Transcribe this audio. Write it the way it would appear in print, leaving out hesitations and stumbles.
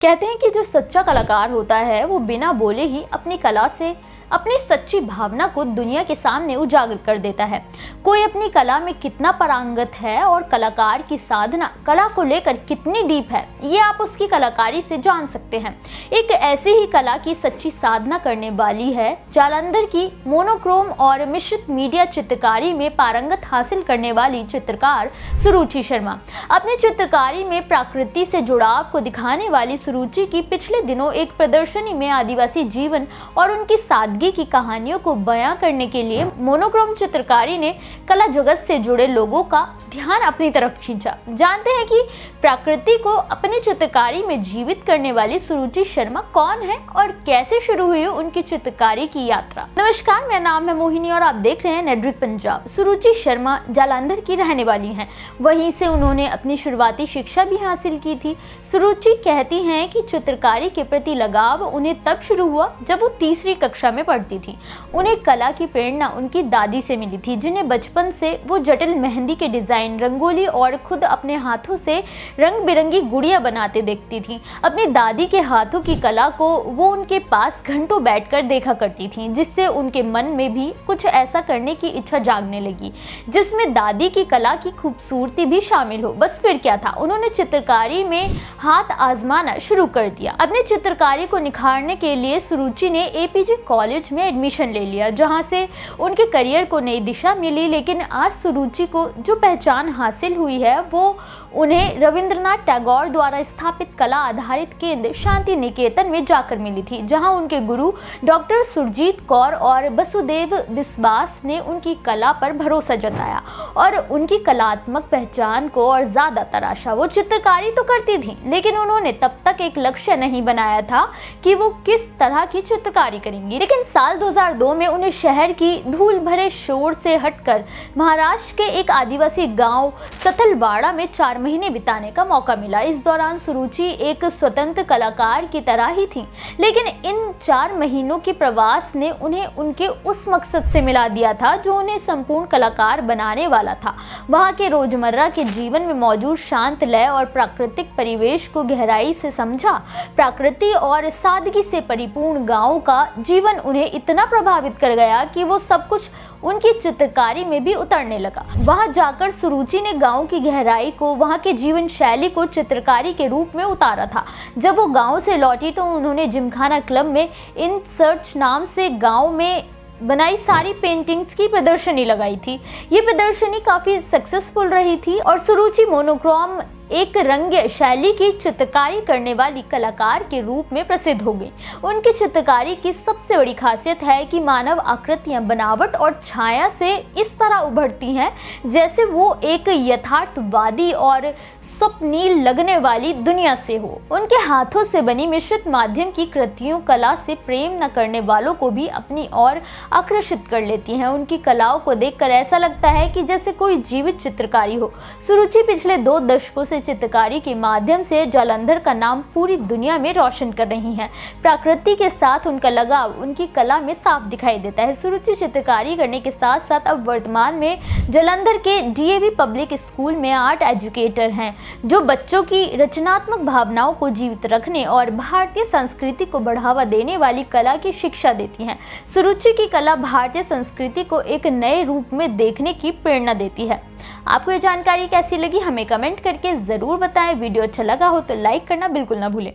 कहते हैं कि जो सच्चा कलाकार होता है वो बिना बोले ही अपनी कला से अपनी सच्ची भावना को दुनिया के सामने उजागर कर देता है। कोई अपनी कला में कितना पारंगत है और कलाकार की साधना कला को लेकर कितनी डीप है, ये आप उसकी कलाकारी से जान सकते हैं। एक ऐसी ही कला की सच्ची साधना करने वाली है जालंधर की मोनोक्रोम और मिश्रित मीडिया चित्रकारी में पारंगत हासिल करने वाली चित्रकार सुरुचि शर्मा। अपनी चित्रकारी में प्रकृति से जुड़ाव को दिखाने वाली सुरुचि की पिछले दिनों एक प्रदर्शनी में आदिवासी जीवन और उनकी सादगी की कहानियों को बयां करने के लिए मोनोक्रोम चित्रकारी ने कला जगत से जुड़े लोगों का ध्यान अपनी तरफ खींचा। जानते हैं कि प्रकृति को अपनी चित्रकारी में जीवित करने वाली सुरुचि शर्मा कौन है और कैसे शुरू हुई उनकी चित्रकारी की यात्रा। नमस्कार, मेरा नाम है मोहिनी और आप देख रहे हैं नेटवर्क पंजाब। सुरुचि शर्मा जालंधर की रहने वाली हैं। वहीं से उन्होंने अपनी शुरुआती शिक्षा भी हासिल की थी। सुरुचि कहती हैं कि चित्रकारी के प्रति लगाव उन्हें तब शुरू हुआ जब वो तीसरी कक्षा में पढ़ती थी। उन्हें कला की प्रेरणा उनकी दादी से मिली थी, जिन्हें बचपन से वो जटिल मेहंदी के डिजाइन, रंगोली और खुद अपने हाथों से रंग बिरंगी गुड़ियां बनाते देखती थी। अपनी दादी के हाथों की कला को वो उनके पास घंटों बैठकर देखा करती थी, जिससे उनके मन में भी कुछ ऐसा करने की इच्छा जागने लगी जिसमें दादी की कला की खूबसूरती भी शामिल हो। बस फिर क्या था, उन्होंने चित्रकारी में हाथ आजमाना शुरू कर दिया। अपनी चित्रकारी को निखारने के लिए सुरुचि ने एपीजे कॉलेज में एडमिशन ले लिया, जहां से उनके करियर को नई दिशा मिली। लेकिन आज सुरुचि को जो पहचान हासिल हुई है वो उन्हें रविंद्रनाथ टैगोर द्वारा स्थापित कला आधारित केंद्र शांति निकेतन में जाकर मिली थी, जहां उनके गुरु डॉक्टर सुरजीत कौर और वसुदेव बिस्वास ने उनकी कला पर भरोसा जताया और उनकी कलात्मक पहचान को और ज्यादा तराशा। वो चित्रकारी तो करती थी, लेकिन उन्होंने तब तक एक लक्ष्य नहीं बनाया था कि वो किस तरह की चित्रकारी करेंगी। लेकिन साल 2002 में उन्हें शहर की धूल भरे शोर से हटकर महाराष्ट्र के एक आदिवासी गांव सतलवाड़ा में 4 महीने बिताने का मौका मिला। इस दौरान सुरुचि एक स्वतंत्र कलाकार की तरह ही थी, लेकिन इन 4 महीनों के प्रवास ने उन्हें उनके उस मकसद से मिला दिया था जो उन्हें संपूर्ण कलाकार बनाने वाला था। वहां के रोजमर्रा के जीवन में मौजूद शांत लय और प्राकृतिक परिवेश को गहराई से समझा। प्रकृति और सादगी से परिपूर्ण गांव का जीवन उन्हें इतना प्रभावित कर गया कि वो सब कुछ उनकी चित्रकारी में भी उतरने लगा। वहां जाकर सुरुचि ने गांव की गहराई को, वहां के जीवन शैली को चित्रकारी के रूप में उतारा था। जब वो गांव से लौटी तो उन्होंने जिमखाना क्लब में इन सर्च नाम से गांव में बनाई सारी पेंटिंग्स की प्रदर्शनी लगाई थी। ये प्रदर्शनी काफी सक्सेसफुल रही थी और सुरुचि मोनोक्रोम एक रंग शैली की चित्रकारी करने वाली कलाकार के रूप में प्रसिद्ध हो गई। उनकी चित्रकारी की सबसे बड़ी खासियत है कि मानव आकृतियां बनावट और छाया से इस तरह उभरती हैं जैसे वो एक यथार्थवादी और स्वप्नील लगने वाली दुनिया से हो। उनके हाथों से बनी मिश्रित माध्यम की कृतियों कला से प्रेम न करने वालों को भी अपनी ओर आकर्षित कर लेती हैं। उनकी कलाओं को देखकर ऐसा लगता है कि जैसे कोई जीवित चित्रकारी हो। सुरुचि पिछले 2 दशकों से चित्रकारी के माध्यम से जालंधर का नाम पूरी दुनिया में रोशन कर रही हैं। प्रकृति के साथ उनका लगाव उनकी कला में साफ दिखाई देता है। सुरुचि चित्रकारी करने के साथ साथ अब वर्तमान में जालंधर के डीएवी पब्लिक स्कूल में आर्ट एजुकेटर हैं, जो बच्चों की रचनात्मक भावनाओं को जीवित रखने और भारतीय संस्कृति को बढ़ावा देने वाली कला की शिक्षा देती हैं। सुरुचि की कला भारतीय संस्कृति को एक नए रूप में देखने की प्रेरणा देती है। आपको ये जानकारी कैसी लगी हमें कमेंट करके जरूर बताएं। वीडियो अच्छा लगा हो तो लाइक करना बिल्कुल ना भूलें।